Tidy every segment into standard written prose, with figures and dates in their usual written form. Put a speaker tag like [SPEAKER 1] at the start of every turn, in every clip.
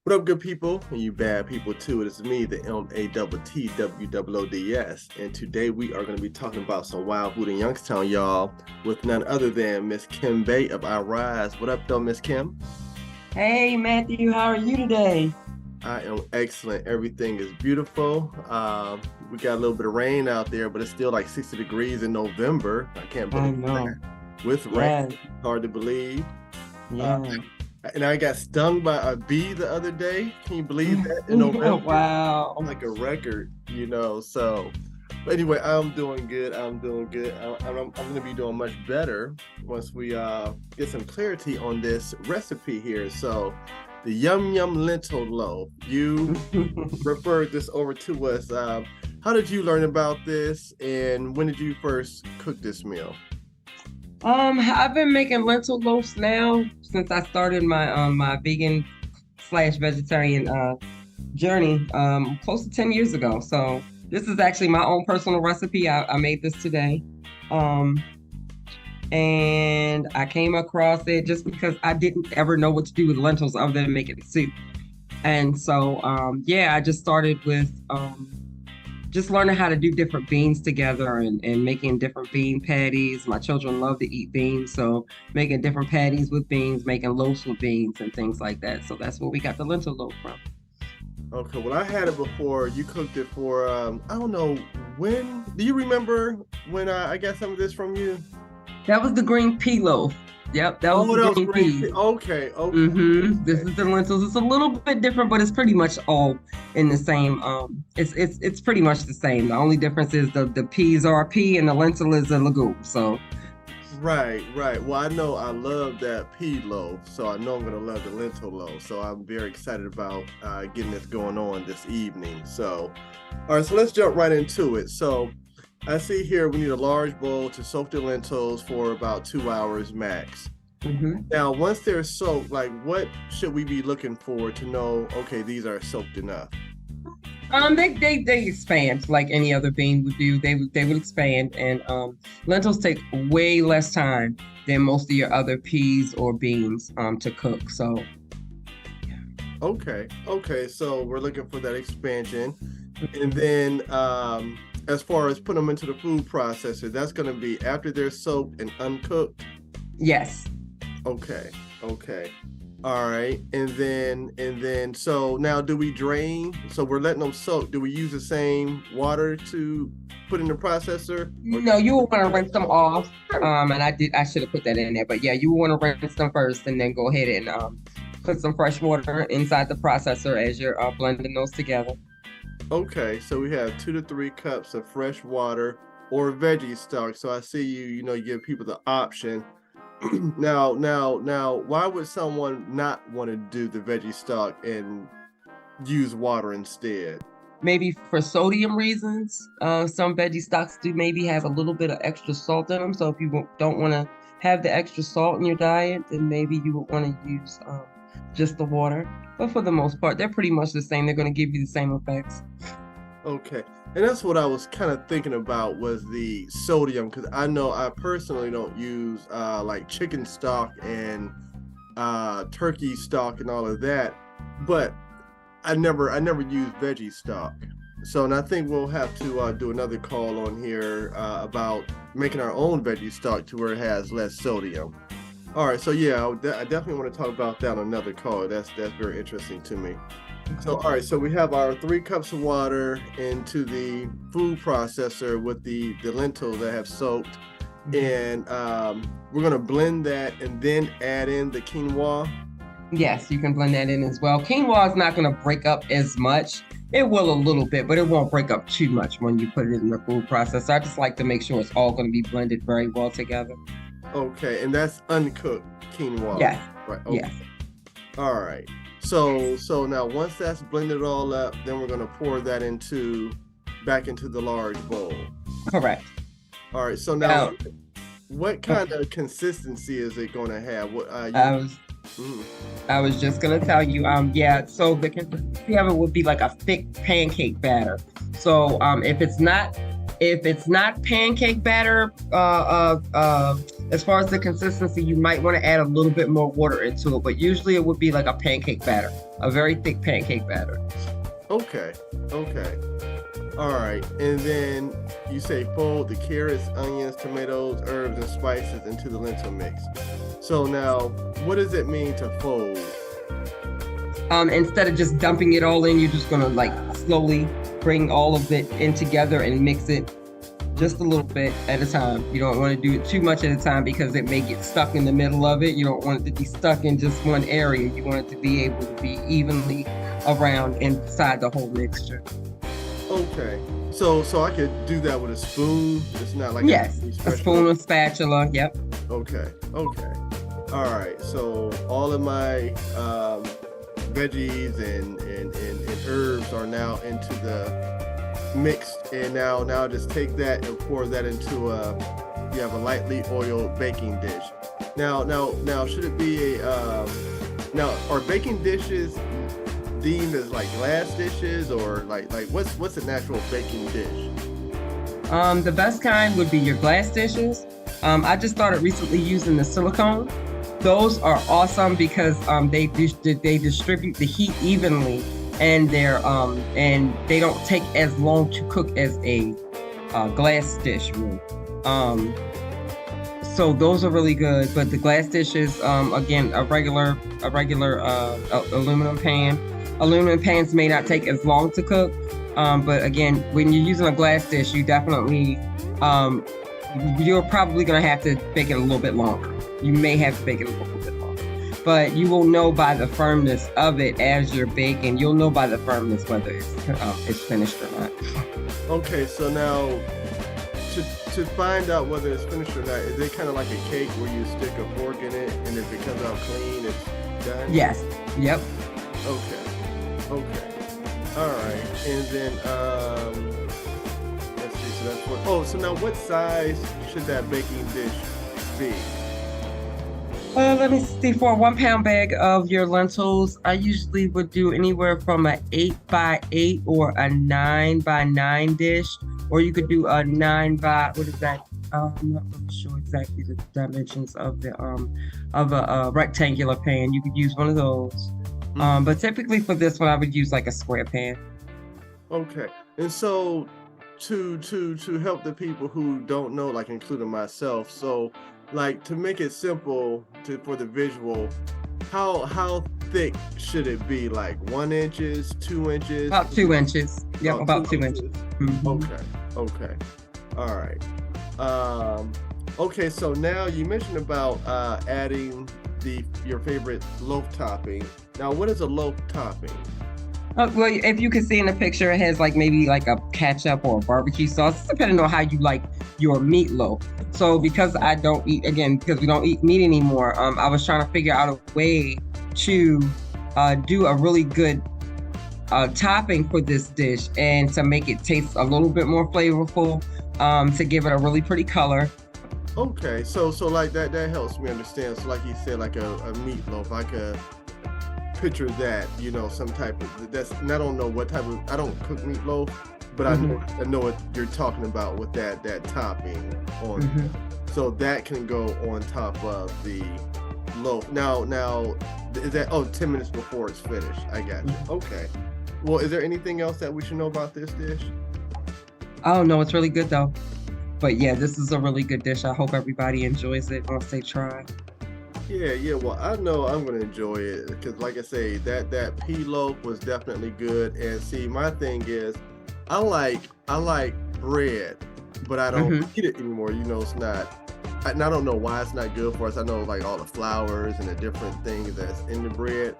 [SPEAKER 1] What up, good people, and you bad people too? It is me, the MATTWOODS, and today we are going to be talking about some wild food in Youngstown, y'all, with none other than Miss Kim Bay of our Ryze. What up, though, Miss Kim?
[SPEAKER 2] Hey Matthew, how are you today?
[SPEAKER 1] I am excellent. Everything is beautiful. We got a little bit of rain out there, but it's still like 60 degrees in November. I can't
[SPEAKER 2] I
[SPEAKER 1] believe
[SPEAKER 2] know.
[SPEAKER 1] that. With
[SPEAKER 2] Yeah,
[SPEAKER 1] rain, hard to believe. Uh,
[SPEAKER 2] yeah.
[SPEAKER 1] and I got stung by a bee the other day. Can you believe that? In November?
[SPEAKER 2] Wow.
[SPEAKER 1] Like a record, so but anyway, I'm doing good. I'm going to be doing much better once we get some clarity on this recipe here. So the yum yum lentil loaf, you referred this over to us. How did you learn about this, and when did you first cook this meal?
[SPEAKER 2] I've been making lentil loaves now since I started my vegan slash vegetarian journey close to 10 years ago. So this is actually my own personal recipe. I made this today. Um, and I came across it just because I didn't ever know what to do with lentils other than making soup. And so yeah, I just started with just learning how to do different beans together and making different bean patties. My children love to eat beans, so making different patties with beans, making loaves with beans and things like that. So that's where we got the lentil loaf from.
[SPEAKER 1] Okay, well, I had it before. You cooked it for I don't know when. Do you remember when I got some of this from you?
[SPEAKER 2] That was the green pea loaf. Yep, that was
[SPEAKER 1] Oh,
[SPEAKER 2] the
[SPEAKER 1] that was
[SPEAKER 2] green
[SPEAKER 1] green.
[SPEAKER 2] peas.
[SPEAKER 1] Okay.
[SPEAKER 2] This is the lentils. It's a little bit different, but it's pretty much all in the same. It's pretty much the same. The only difference is the peas are a pea and the lentil is a legume. So
[SPEAKER 1] Right. Well, I know I love that pea loaf, so I know I'm gonna love the lentil loaf. So I'm very excited about getting this going on this evening. So, all right, so let's jump right into it. So I see here we need a large bowl to soak the lentils for about 2 hours max.
[SPEAKER 2] mhm.
[SPEAKER 1] Now, once they're soaked, like what should we be looking for to know, okay, these are soaked enough?
[SPEAKER 2] They expand like any other bean would do. They would expand, and lentils take way less time than most of your other peas or beans to cook. So
[SPEAKER 1] Okay, so we're looking for that expansion. And then as far as putting them into the food processor, that's going to be after they're soaked and uncooked.
[SPEAKER 2] yes,
[SPEAKER 1] Okay. All right. And then so now do we drain? So we're letting them soak. Do we use the same water to put in the processor?
[SPEAKER 2] no, you will want to rinse them off. And I should have put that in there, but yeah, you want to rinse them first, and then go ahead and put some fresh water inside the processor as you're blending those together.
[SPEAKER 1] Okay, so we have 2 to 3 cups of fresh water or veggie stock. So I see you give people the option. Now, why would someone not want to do the veggie stock and use water instead?
[SPEAKER 2] Maybe for sodium reasons, some veggie stocks do maybe have a little bit of extra salt in them. So if you don't want to have the extra salt in your diet, then maybe you would want to use just the water. But for the most part, they're pretty much the same. They're going to give you the same effects.
[SPEAKER 1] Okay, and that's what I was kind of thinking about was the sodium, because I know I personally don't use like chicken stock and turkey stock and all of that, but I never use veggie stock. So, and I think we'll have to do another call on here about making our own veggie stock to where it has less sodium. All right, so yeah, I definitely want to talk about that on another call. That's very interesting to me. So, all right, so we have our 3 cups of water into the food processor with the lentils that have soaked, and we're gonna blend that and then add in the quinoa.
[SPEAKER 2] Yes, you can blend that in as well. Quinoa is not going to break up as much. It will a little bit, but it won't break up too much when you put it in the food processor. I just like to make sure it's all going to be blended very well together.
[SPEAKER 1] Okay, and that's uncooked quinoa.
[SPEAKER 2] Yes,
[SPEAKER 1] Right. Okay.
[SPEAKER 2] yes.
[SPEAKER 1] All right. So now once that's blended all up, then we're gonna pour that back into the large bowl.
[SPEAKER 2] Correct.
[SPEAKER 1] All right. So now, what kind of consistency is it gonna have? What
[SPEAKER 2] I was
[SPEAKER 1] mm,
[SPEAKER 2] I was just gonna tell you, yeah, so the consistency of it would be like a thick pancake batter. So if it's not If it's not pancake batter, as far as the consistency, you might want to add a little bit more water into it. But usually it would be like a pancake batter, a very thick pancake batter.
[SPEAKER 1] Okay. Okay. All right. And then you say fold the carrots, onions, tomatoes, herbs, and spices into the lentil mix. So now, what does it mean to fold?
[SPEAKER 2] Instead of just dumping it all in, you're just gonna like slowly bring all of it in together and mix it just a little bit at a time. You don't want to do it too much at a time because it may get stuck in the middle of it. You don't want it to be stuck in just one area. You want it to be able to be evenly around inside the whole mixture.
[SPEAKER 1] Okay. So I could do that with a spoon. It's not like
[SPEAKER 2] yes, a spoon or spatula. Yep.
[SPEAKER 1] Okay. Okay. All right. So all of my veggies and herbs are now into the mixed, and now just take that and pour that into you have a lightly oiled baking dish. Now should it be a now are baking dishes deemed as like glass dishes, or like what's a natural baking dish?
[SPEAKER 2] The best kind would be your glass dishes. I just started recently using the silicone. Those are awesome because they distribute the heat evenly, and they don't take as long to cook as a glass dish would. So those are really good. But the glass dishes, again, a regular aluminum pan. Aluminum pans may not take as long to cook, but again, when you're using a glass dish, you definitely you're probably gonna have to bake it a little bit longer. You may have to bake it a little bit longer, but you will know by the firmness of it as you're baking. You'll know by the firmness whether it's finished or not.
[SPEAKER 1] Okay, so now to find out whether it's finished or not, is it kind of like a cake where you stick a fork in it and if it comes out clean, it's done?
[SPEAKER 2] Yes. Yep.
[SPEAKER 1] Okay. Okay. All right. And then let's see. So that's what. Oh, so now what size should that baking dish be?
[SPEAKER 2] Let me see. For a 1 pound bag of your lentils, I usually would do anywhere from an 8x8 or a 9x9 dish, or you could do a 9x. What is that? I'm not really sure exactly the dimensions of the of a rectangular pan. You could use one of those. But typically for this one, I would use like a square pan.
[SPEAKER 1] Okay. And so to help the people who don't know, like including myself, so like to make it simple for the visual, how thick should it be? Like 1 inches, 2 inches?
[SPEAKER 2] About 2 inches. Yep, about 2 inches. Mm-hmm.
[SPEAKER 1] Okay. All right. Okay, so now you mentioned about adding your favorite loaf topping. Now, what is a loaf topping?
[SPEAKER 2] Well, if you can see in the picture, it has like maybe like a ketchup or a barbecue sauce, depending on how you like your meatloaf. So because we don't eat meat anymore, I was trying to figure out a way to do a really good topping for this dish and to make it taste a little bit more flavorful, to give it a really pretty color.
[SPEAKER 1] Okay, so like that helps me understand. So like you said, like a meatloaf, I could picture that, some type of I don't know what type of, I don't cook meatloaf, but I know what you're talking about with that topping on. So that can go on top of the loaf. Now is that 10 minutes before it's finished? I got you. Okay. Well, is there anything else that we should know about this dish?
[SPEAKER 2] Oh no, it's really good though. But yeah, this is a really good dish. I hope everybody enjoys it once they try.
[SPEAKER 1] Yeah. Well, I know I'm gonna enjoy it because, like I say, that pea loaf was definitely good. And see, my thing is, I like bread, but I don't eat it anymore. It's not. And I don't know why it's not good for us. I know like all the flours and the different things that's in the bread,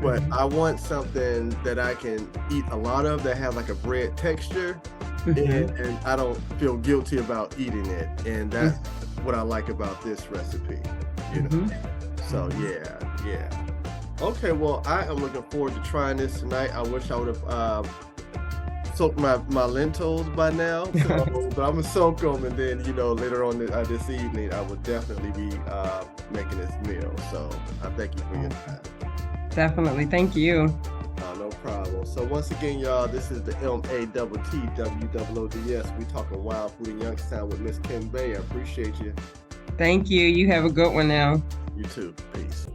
[SPEAKER 1] but I want something that I can eat a lot of that has like a bread texture. And I don't feel guilty about eating it, and that's what I like about this recipe, So yeah. Okay, well, I am looking forward to trying this tonight. I wish I would have soaked my lentils by now, but I'm gonna soak them, and then later on this evening I will definitely be making this meal. So I thank you for your time.
[SPEAKER 2] Definitely, thank you.
[SPEAKER 1] No problem. channel. So once again, y'all, this is the MATTWOODS. We talking wild food in Youngstown with Miss Kim Bay. I appreciate you.
[SPEAKER 2] Thank you. You have a good one now.
[SPEAKER 1] You too. Peace.